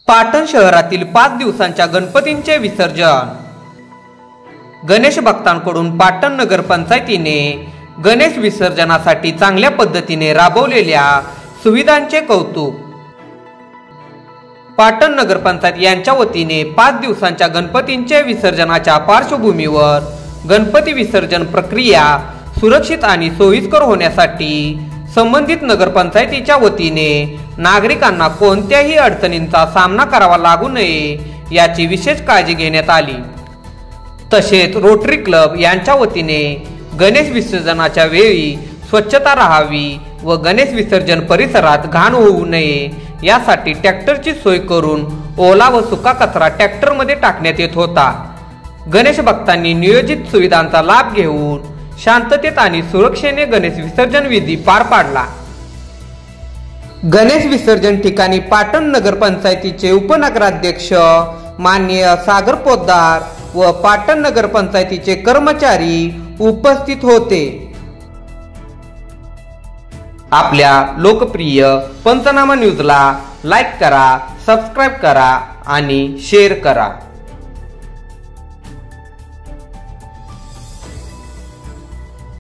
पाटण शहरातील 5 दिवसांच्या गणपतींचे विसर्जन। गणेश भक्तांकडून पाटण नगरपंचायतीने गणेश विसर्जनासाठी चांगल्या पद्धतीने राबवलेल्या सुविधांचे कौतुक। पाटण नगरपंचायत यांच्या वतीने 5 दिवसांच्या गणपतींचे विसर्जनाच्या पार्श्वभूमीवर गणपती विसर्जन प्रक्रिया सुरक्षित आणि सोयीस्कर होण्यासाठी संबंधित नगरपंचायतीच्या वतीने नागरिकांना कोणत्याही अडचणींचा सामना करावा लागू नये याची विशेष काळजी घेण्यात आली। तसेच रोटरी क्लब यांच्या वतीने गणेश विसर्जनाच्या वेळी स्वच्छता राहावी व गणेश विसर्जन परिसरात घाण होऊ नये यासाठी ट्रॅक्टरची सोय करून ओला व सुका कचरा ट्रॅक्टरमध्ये टाकण्यात येत होता। गणेश भक्तांनी नियोजित सुविधांचा लाभ घेऊन शांततेत आणि सुरक्षेने गणेश विसर्जन विधी पार पाडला। गणेश विसर्जन ठिकाणी पाटण नगरपंचायतीचे उपनगराध्यक्ष माननीय सागर पोद्दार व पाटण नगरपंचायतीचे कर्मचारी उपस्थित होते। आपल्या लोकप्रिय पंचनामा न्यूजला लाईक करा, सबस्क्राईब करा आणि शेअर करा।